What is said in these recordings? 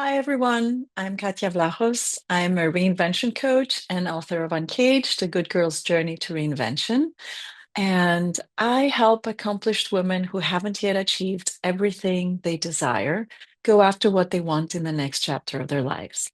Hi, everyone. I'm Katia Vlachos. I'm a reinvention coach and author of Uncaged, A Good Girl's Journey to Reinvention. And I help accomplished women who haven't yet achieved everything they desire go after what they want in the next chapter of their lives.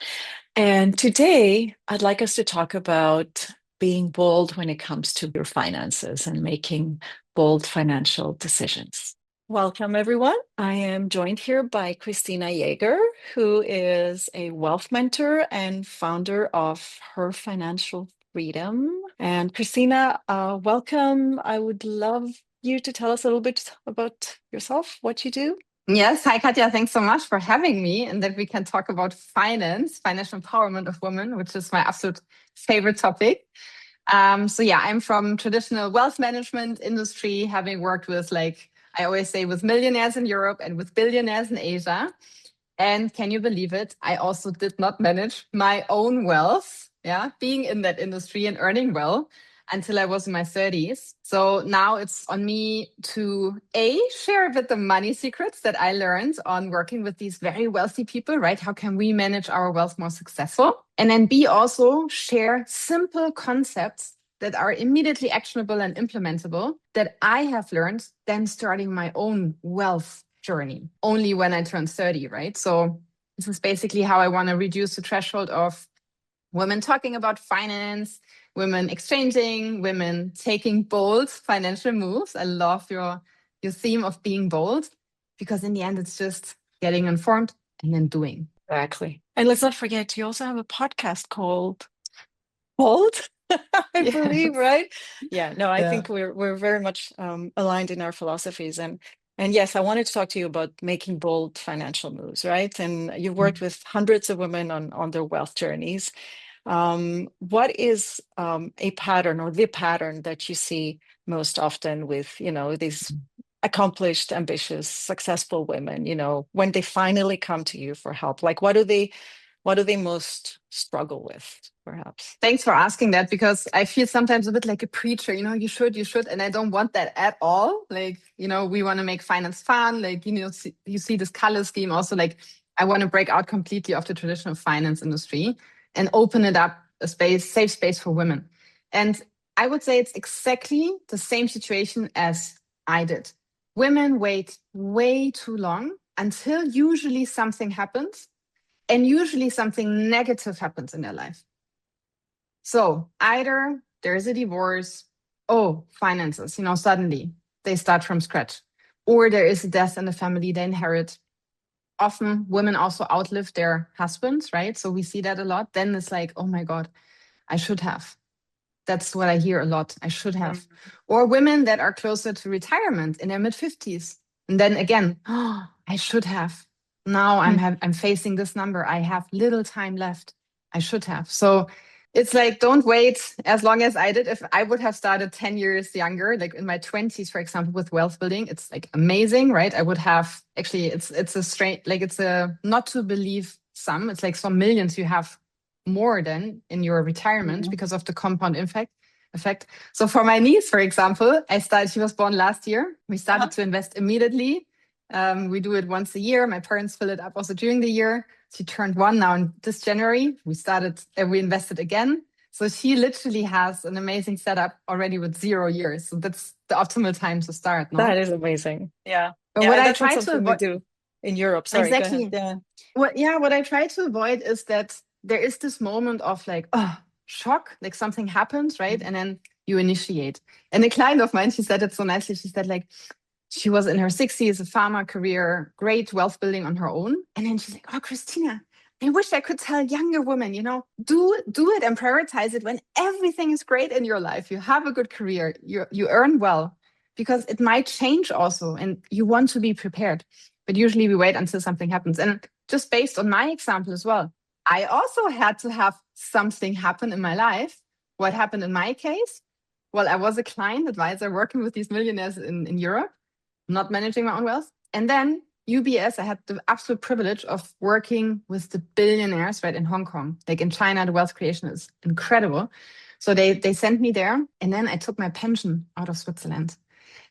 And today, I'd like us to talk about being bold when it comes to your finances and making bold financial decisions. Welcome, everyone. I am joined here by Cristina Jaeger, who is a wealth mentor and founder of herFinancialFreedom. And Christina, welcome. I would love you to tell us a little bit about yourself, what you do. Yes. Hi, Katja. Thanks so much for having me and that we can talk about finance, financial empowerment of women, which is my absolute favorite topic. I'm from traditional wealth management industry, having worked with, like I always say, with millionaires in Europe and with billionaires in Asia. And can you believe it? I also did not manage my own wealth, being in that industry and earning well until I was in my 30s. So now it's on me to share a bit the money secrets that I learned on working with these very wealthy people, right? How can we manage our wealth more successful? And then B, also share simple concepts that are immediately actionable and implementable that I have learned then starting my own wealth journey only when I turned 30, right? So this is basically how I want to reduce the threshold of women talking about finance, women exchanging, women taking bold financial moves. I love your theme of being bold, because in the end, it's just getting informed and then doing. Exactly. And let's not forget, you also have a podcast called Bold, I believe, right? Yeah, no, I think we're very much aligned in our philosophies. And yes, I wanted to talk to you about making bold financial moves, right? And you've worked with hundreds of women on their wealth journeys. What is a pattern or the pattern that you see most often with, these accomplished, ambitious, successful women, when they finally come to you for help? Like, what do they most struggle with, perhaps? Thanks for asking that, because I feel sometimes a bit like a preacher, you should. And I don't want that at all. Like, we want to make finance fun. Like, you see this color scheme also, like, I want to break out completely of the traditional finance industry and open it up a safe space for women. And I would say it's exactly the same situation as I did. Women wait way too long until usually something happens, and usually something negative happens in their life. So either there's a divorce, finances, suddenly they start from scratch, or there is a death in the family they inherit. Often women also outlive their husbands, right? So we see that a lot. Then it's like, oh my God, I should have. That's what I hear a lot. I should have. Mm-hmm. Or women that are closer to retirement in their mid-50s. And then again, I should have. Now I'm facing this number. I have little time left. I should have. So it's like, don't wait as long as I did. If I would have started 10 years younger, like in my 20s, for example, with wealth building, it's like amazing, right? I would have actually, it's a strange, like it's a not to believe sum. It's like some millions you have more than in your retirement because of the compound effect. So for my niece, for example, she was born last year. We started to invest immediately. We do it once a year. My parents fill it up also during the year. She turned 1 now in this January. We invested again. So she literally has an amazing setup already with 0 years. So that's the optimal time to start. No? That is amazing. Yeah. But what I try to avoid do in Europe. Sorry, exactly. Go ahead. Yeah. What I try to avoid is that there is this moment of like, shock, like something happens, right? And then you initiate. And a client of mine, she said it so nicely. She said, like, she was in her 60s, a pharma career, great wealth building on her own. And then she's like, oh, Christina, I wish I could tell younger women, do it and prioritize it when everything is great in your life. You have a good career, you earn well, because it might change also, and you want to be prepared. But usually we wait until something happens. And just based on my example as well, I also had to have something happen in my life. What happened in my case? Well, I was a client advisor working with these millionaires in Europe, not managing my own wealth. And then UBS, I had the absolute privilege of working with the billionaires, right, in Hong Kong. Like in China, the wealth creation is incredible. So they sent me there. And then I took my pension out of Switzerland.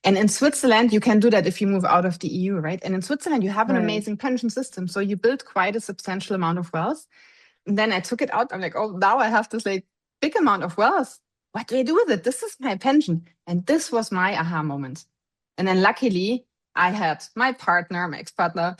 And in Switzerland, you can do that if you move out of the EU, right? And in Switzerland, you have an Right. amazing pension system. So you build quite a substantial amount of wealth. And then I took it out. I'm like, oh, now I have this like big amount of wealth. What do I do with it? This is my pension. And this was my aha moment. And then luckily, I had my partner, my ex-partner,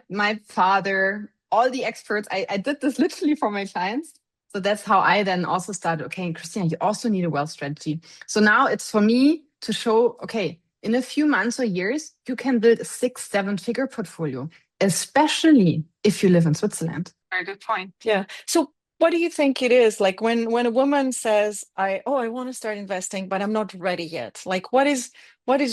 my father, all the experts. I did this literally for my clients. So that's how I then also started, okay, Christina, you also need a wealth strategy. So now it's for me to show, okay, in a few months or years, you can build a 6, 7 figure portfolio, especially if you live in Switzerland. Very good point. Yeah. So what do you think it is like when a woman says, I want to start investing, but I'm not ready yet? Like what is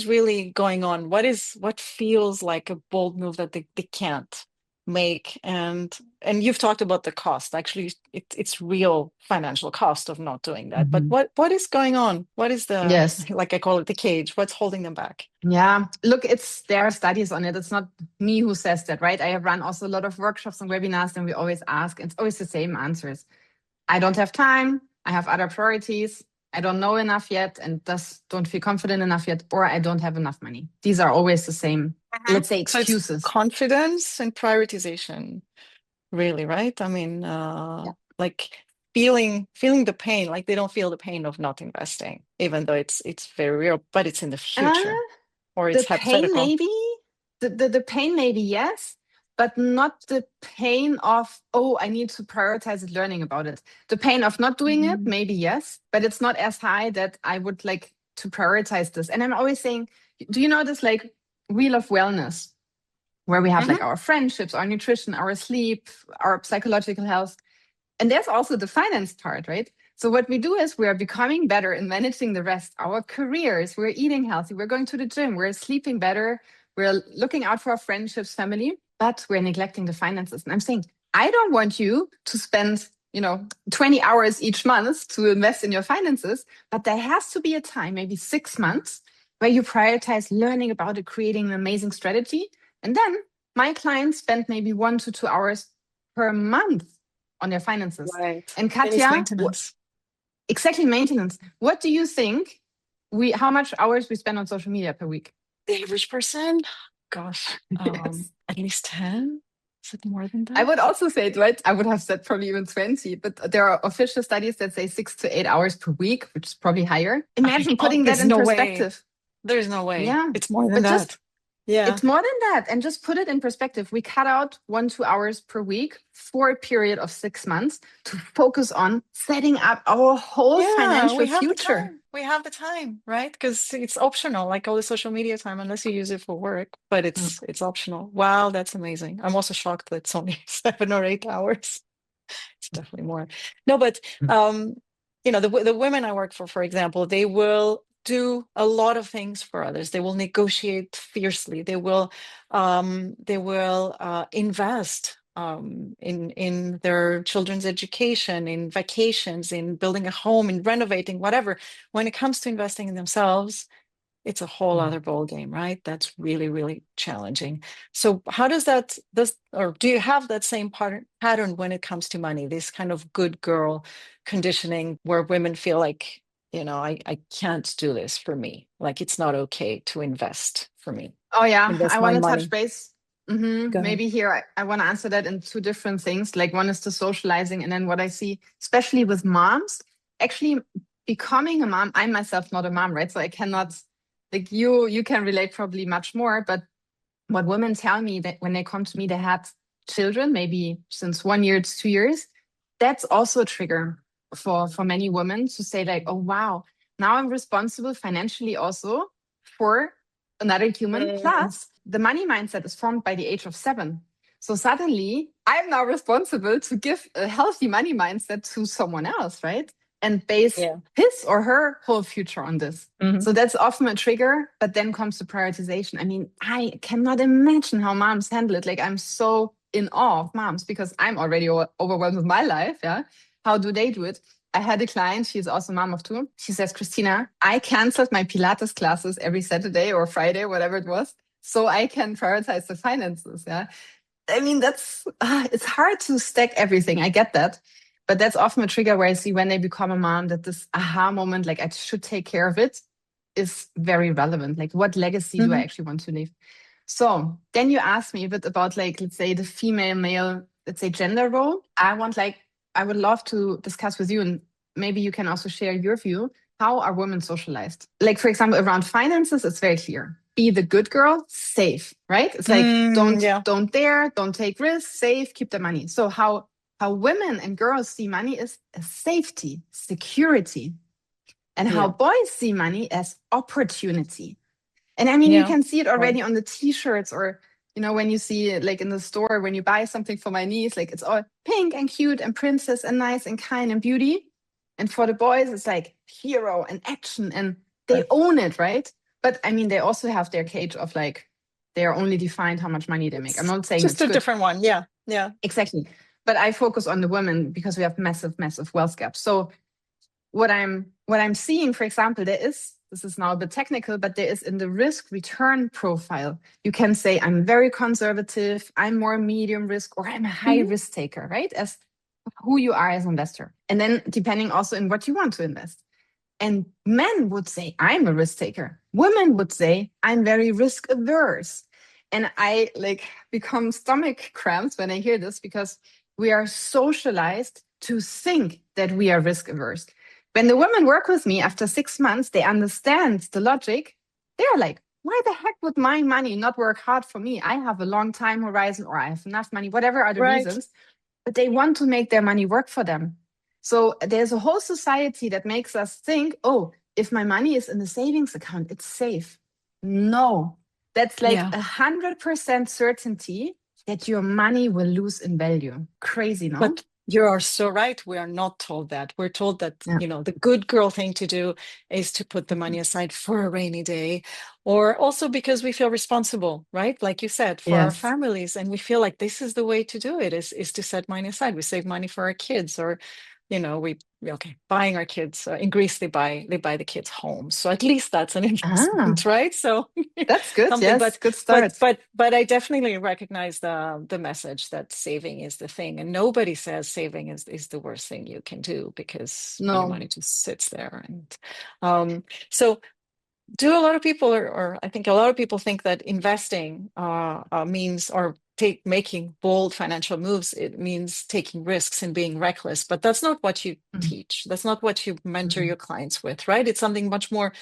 really going on? What feels like a bold move that they can't make? And you've talked about the cost. Actually, it's real financial cost of not doing that. But Mhm. what is going on? What is the, Yes. like I call it, the cage? What's holding them back? Yeah. Look, there are studies on it. It's not me who says that, right? I have run also a lot of workshops and webinars, and we always ask, and it's always the same answers. I don't have time. I have other priorities. I don't know enough yet and just don't feel confident enough yet, or I don't have enough money. These are always the same, let's say, So it's excuses. confidence and prioritization. Really, right? I mean, Yeah. like feeling the pain, like they don't feel the pain of not investing, even though it's very real, but it's in the Uh, future or the it's pain, hypothetical. maybe. The pain, maybe, yes, but not the pain of, oh, I need to prioritize it, learning about it. The pain of not doing it, Mhm. maybe, yes, but it's not as high that I would like to prioritize this. And I'm always saying, do you know this like wheel of wellness, where we have like Mhm. our friendships, our nutrition, our sleep, our psychological health? And there's also the finance part, right? So what we do is we are becoming better in managing the rest, our careers, we're eating healthy, we're going to the gym, we're sleeping better, we're looking out for our friendships, family, but we're neglecting the finances. And I'm saying, I don't want you to spend, 20 hours each month to invest in your finances, but there has to be a time, maybe 6 months, where you prioritize learning about it, creating an amazing strategy. And then my clients spend maybe 1 to 2 hours per month on their finances. Right. And Then it's Katia, maintenance. exactly, maintenance. What do you think how much hours we spend on social media per week? The average person, gosh, Yes. at least 10? Is it more than I that? would also say it, right? I would have said probably even 20, but there are official studies that say 6 to 8 hours per week, which is probably higher. Imagine Oh, putting that there's in no way. perspective. There's no way. Yeah. It's more than But just that. Yeah. It's more than that. And just put it in perspective. We cut out 1, 2 hours per week for a period of 6 months to focus on setting up our whole Yeah, financial we have the future. time. We have the time, right? Because it's optional, like all the social media time, unless you use it for work, but Mm. it's optional. Wow, that's amazing. I'm also shocked that it's only 7 or 8 hours. It's definitely more. No, but um, the women I work for example, they will do a lot of things for others. They will negotiate fiercely. They will invest in their children's education, in vacations, in building a home, in renovating, whatever. When it comes to investing in themselves, it's a whole Mm. other ball game, right? That's really, really challenging. So how does or do you have that same pattern when it comes to money, this kind of good girl conditioning where women feel like, I can't do this for me. Like it's not okay to invest for me, Oh, yeah. I invest my want to touch money. base. Go ahead. Maybe here I want to answer that in two different things. Like one is the socializing, and then what I see, especially with moms, actually becoming a mom. I'm myself not a mom, right? So I cannot, like you can relate probably much more. But what women tell me that when they come to me, they had children, maybe since 1 year to 2 years. That's also a trigger for many women to say like, oh wow, now I'm responsible financially also for another human. Mm, Plus, the money mindset is formed by the age of 7. So suddenly, I'm now responsible to give a healthy money mindset to someone else, right? And base yeah. his or her whole future on this. Mhm. So that's often a trigger, but then comes the prioritization. I mean, I cannot imagine how moms handle it. Like, I'm so in awe of moms because I'm already overwhelmed with my life. Yeah. How do they do it? I had a client, she's also a mom of two. She says, Christina, I canceled my Pilates classes every Saturday or Friday, whatever it was, so I can prioritize the finances. Yeah. I mean, it's hard to stack everything. I get that. But that's often a trigger where I see when they become a mom that this aha moment, like I should take care of it. is very relevant. Like, what legacy do I actually want to leave? So then you asked me a bit about, like, let's say the female male, let's say gender role. I would love to discuss with you, and maybe you can also share your view. How are women socialized? Like, for example, around finances, it's very clear. Be the good girl, save, right? It's like, don't dare, don't take risks, save, keep the money. So how women and girls see money is as safety, security, and how boys see money as opportunity. And I mean, you can see it already on the t-shirts, or, you know, when you see like in the store, when you buy something for my niece, like it's all pink and cute and princess and nice and kind and beauty. And for the boys, it's like hero and action, and they own it, right? But I mean, they also have their cage of like, they are only defined how much money they make. I'm not saying just it's a good. different one. Yeah. Exactly. But I focus on the women because we have massive wealth gaps. So what I'm seeing, for example, this is now a bit technical, but there is in the risk return profile, you can say I'm very conservative, I'm more medium risk, or I'm a high risk taker, right? As who you are as an investor. And then depending also in what you want to invest. And men would say, I'm a risk taker. Women would say, I'm very risk averse. And I like become stomach cramps when I hear this, because we are socialized to think that we are risk averse. When the women work with me after 6 months, they understand the logic. They're like, why the heck would my money not work hard for me? I have a long time horizon, or I have enough money, whatever are the reasons, but they want to make their money work for them. So there's a whole society that makes us think, oh, if my money is in a savings account, it's safe. No, that's like 100% certainty that your money will lose in value. Crazy, no? But you are so right. We are not told that. We're told that, you know, the good girl thing to do is to put the money aside for a rainy day, or also because we feel responsible, right? Like you said, for our families. And we feel like this is the way to do it, is to set money aside. We save money for our kids, or, you know, buying our kids in Greece, they buy the kids homes. So at least that's an investment, right? So that's good. something, yes, good start. But I definitely recognize the message that saving is the thing, and nobody says saving is the worst thing you can do, because your money just sits there. And so do a lot of people, or I think a lot of people think that investing means, or making bold financial moves, it means taking risks and being reckless. But that's not what you teach. That's not what you mentor your clients with, right? It's something much more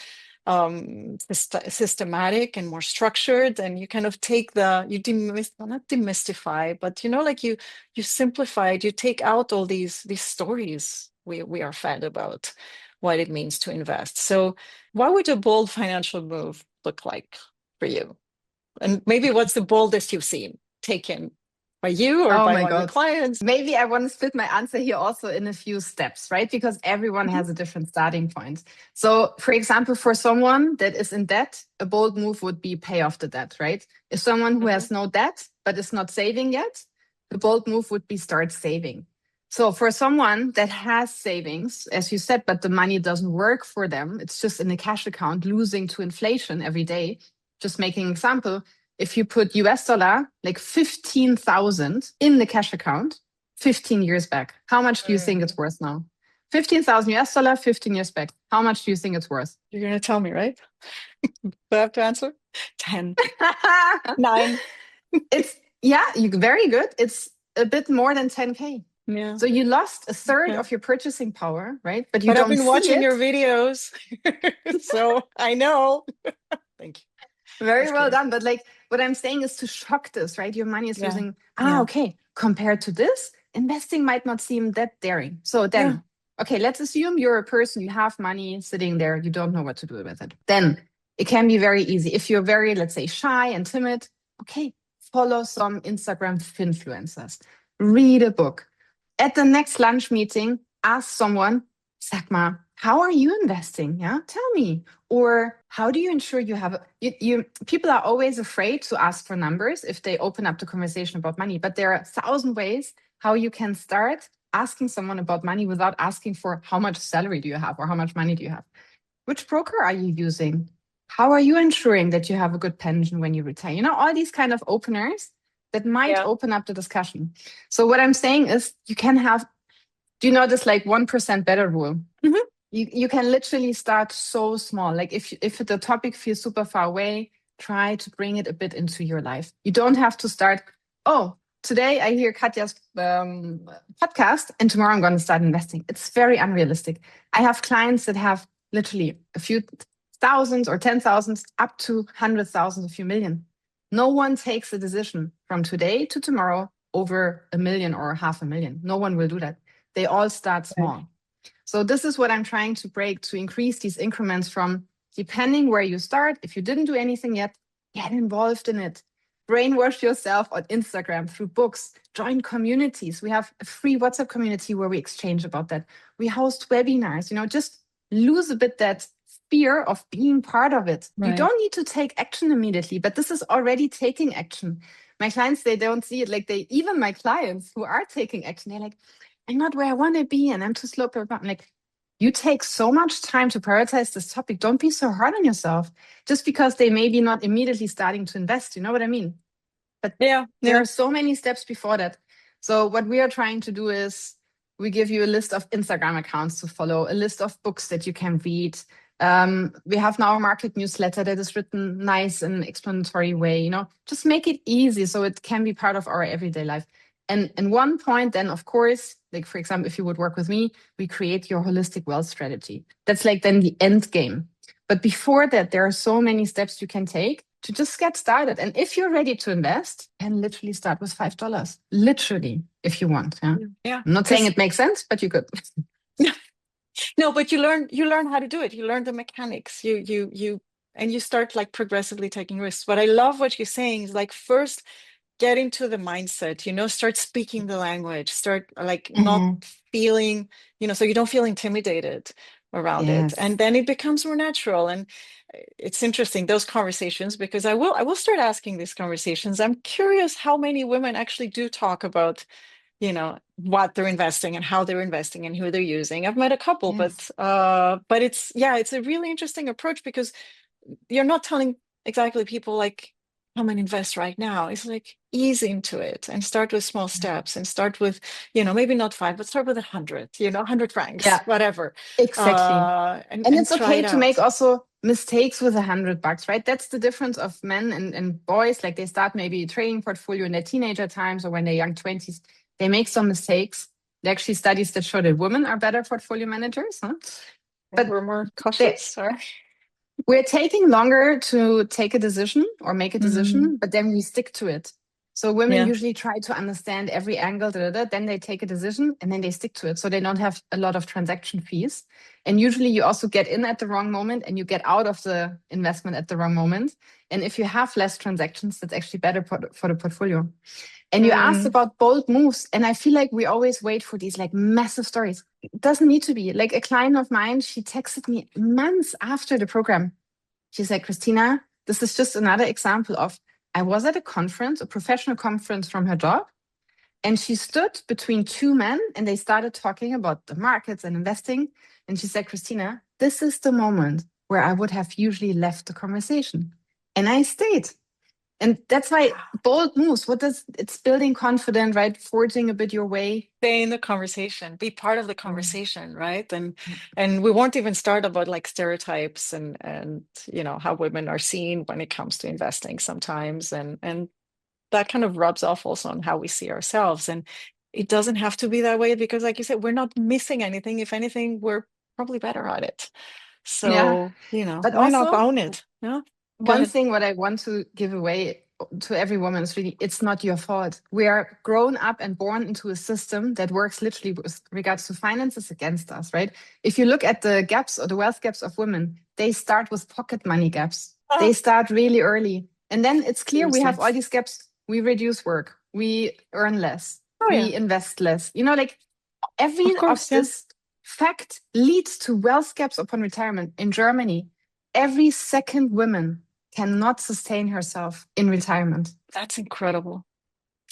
systematic and more structured, and you kind of take not demystify, but, you know, like you simplify it. You take out all these stories we are fed about what it means to invest. So what would a bold financial move look like for you? And maybe what's the boldest you've seen taken by you or by one of your clients? Maybe I want to split my answer here also in a few steps, right? Because everyone has a different starting point. So, for example, for someone that is in debt, a bold move would be pay off the debt, right? If someone who has no debt but is not saving yet, the bold move would be start saving. So for someone that has savings, as you said, but the money doesn't work for them, it's just in a cash account, losing to inflation every day. Just making an example, if you put US dollar, like 15,000 in the cash account, 15 years back, how much do you think it's worth now? 15,000 US dollar, 15 years back. How much do you think it's worth? You're going to tell me, right? Do I have to answer? 10. 9. Very good. It's a bit more than 10K. Yeah. So you lost a third of your purchasing power, right? But you don't see it. I've been watching your videos, so I know. Thank you. Very well done. But like what I'm saying is to shock this, right? Your money is losing. Okay. Compared to this, investing might not seem that daring. So then, okay, let's assume you're a person, you have money sitting there, you don't know what to do with it. Then it can be very easy. If you're very, let's say, shy and timid, okay, follow some Instagram influencers, read a book. At the next lunch meeting, ask someone, sag mal, how are you investing? Yeah, tell me. Or how do you ensure you have people are always afraid to ask for numbers if they open up the conversation about money. But there are 1,000 ways how you can start asking someone about money without asking for how much salary do you have or how much money do you have? Which broker are you using? How are you ensuring that you have a good pension when you retire? You know, all these kind of openers that might open up the discussion. So what I'm saying is you can have, do you know this like 1% better rule? You can literally start so small. Like if the topic feels super far away, try to bring it a bit into your life. You don't have to start, oh, today I hear Katja's podcast and tomorrow I'm going to start investing. It's very unrealistic. I have clients that have literally a few thousands or 10,000s up to 100,000, a few million. No one takes a decision from today to tomorrow over 1 million or 500,000. No one will do that. They all start Right. small. So this is what I'm trying to break, to increase these increments from, depending where you start. If you didn't do anything yet, get involved in it. Brainwash yourself on Instagram through books, join communities. We have a free WhatsApp community where we exchange about that. We host webinars, just lose a bit that fear of being part of it. You Right. don't need to take action immediately, but this is already taking action. My clients, they don't see it. Like even my clients who are taking action, they're like, I'm not where I want to be and I'm too slow. I'm like, you take so much time to prioritize this topic. Don't be so hard on yourself just because they may be not immediately starting to invest. You know what I mean? But Yeah. there Yeah. are so many steps before that. So what we are trying to do is we give you a list of Instagram accounts to follow, a list of books that you can read. We have now a market newsletter that is written nice and explanatory way, just make it easy so it can be part of our everyday life. And one point then, of course, like for example, if you would work with me, we create your holistic wealth strategy. That's like then the end game. But before that, there are so many steps you can take to just get started. And if you're ready to invest, you can literally start with $5, literally, if you want. Yeah. Yeah. I'm not saying it makes sense, but you could. No, but you learn how to do it. You learn the mechanics. And you start like progressively taking risks. What I love what you're saying is like first get into the mindset, start speaking the language, start like not Mhm. feeling, so you don't feel intimidated around it. Yes. And then it becomes more natural. And it's interesting, those conversations, because I will start asking these conversations. I'm curious how many women actually do talk about what they're investing and how they're investing and who they're using. I've met a couple, Yes. but it's a really interesting approach because you're not telling exactly people like come and invest right now. It's like ease into it and start with small steps and start with maybe not 5 but start with 100, 100 francs, Yeah, whatever, exactly. and And and it's try okay it to make out. also mistakes with $100, right? That's the difference of men and boys. Like they start maybe a trading portfolio in their teenager times or when they're young 20s. They make some mistakes. There are actually studies that show that women are better portfolio managers, huh? But We're more they, cautious, or we're taking longer to take a decision or make a mm, decision, but then we stick to it. So women yeah. usually try to understand every angle, then they take a decision and then they stick to it. So they don't have a lot of transaction fees. And usually you also get in at the wrong moment and you get out of the investment at the wrong moment. And if you have less transactions, that's actually better for the portfolio. And you asked Mm, about bold moves. And I feel like we always wait for these like massive stories. It doesn't need to be. Like a client of mine, she texted me months after the program. She said, Christina, this is just another example of I was at a conference, a professional conference from her job, and she stood between two men and they started talking about the markets and investing. And she said, Christina, this is the moment where I would have usually left the conversation. And I stayed. And that's why bold moves, it's building confidence, right? Forging a bit your way. stay in the conversation, be part of the Oh, conversation, right? And yeah. and we won't even start about like stereotypes and how women are seen when it comes to investing sometimes, and that kind of rubs off also on how we see ourselves. And it doesn't have to be that way because, like you said, we're not missing anything. If anything, we're probably better at it. Yeah. So, But why not also, own it? Yeah, go one ahead. thing what I want to give away to every woman is really it's not your fault. We are grown up and born into a system that works literally with regards to finances against us, right? If you look at the gaps or the wealth gaps of women, they start with pocket money gaps. They Ah, start really early. And then it's clear we seriously. have all these gaps. We reduce work, we earn less, Oh yeah, we invest less. Like of every of course, yeah. this fact leads to wealth gaps upon retirement. In Germany, every second woman cannot sustain herself in retirement. That's incredible.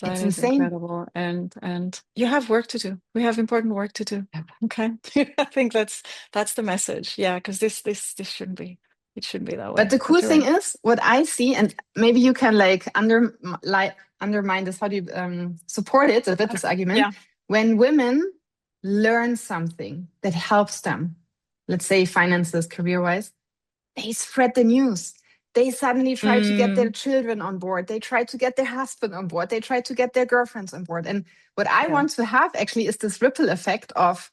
That It's is insane. incredible. And you have work to do. We have important work to do. Okay. I think that's the message. Yeah, because this shouldn't be. It shouldn't be that But way. the But cool you're thing right. is, what I see, and maybe you can undermine this, how do you support it, a this argument, Yeah. when women learn something that helps them, let's say finances, career-wise, they spread the news. They suddenly try to get their Mm, children on board. They try to get their husband on board. They try to get their girlfriends on board. And what I yeah. want to have actually is this ripple effect of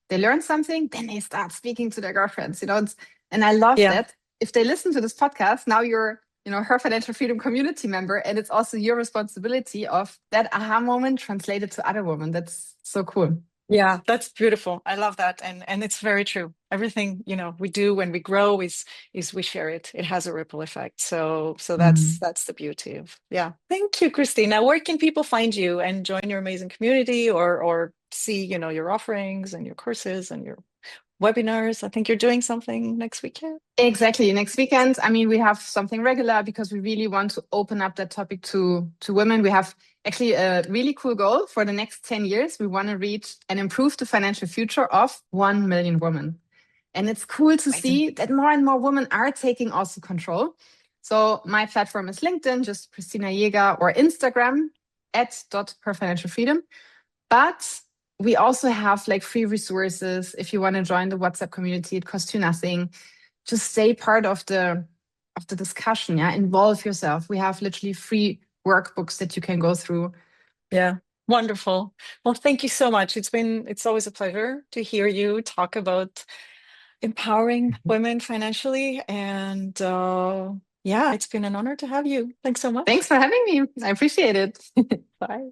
they learn something, then they start speaking to their girlfriends, and I love Yeah. that. If they listen to this podcast, now you're, her financial freedom community member, and it's also your responsibility of that aha moment translated to other women. That's so cool. Yeah, that's beautiful. I love that. And it's very true. Everything, we do when we grow is we share it. It has a ripple effect. So that's the beauty of, yeah. Thank you, Christina. Where can people find you and join your amazing community or see, your offerings and your courses and your webinars? I think you're doing something next weekend. Exactly. Next weekend, I mean, we have something regular because we really want to open up that topic to women. We have actually a really cool goal for the next 10 years. We want to reach and improve the financial future of 1 million women. And it's cool to Amazing. see that more and more women are taking also control. So my platform is LinkedIn, just Cristina Jaeger, or Instagram @herFinancialFreedom. But we also have like free resources. If you want to join the WhatsApp community, it costs you nothing. Just stay part of the discussion. Yeah, involve yourself. We have literally free workbooks that you can go through. Yeah. Wonderful. Well, thank you so much. It's always a pleasure to hear you talk about empowering women financially. And yeah, it's been an honor to have you. Thanks so much. Thanks for having me. I appreciate it. Bye.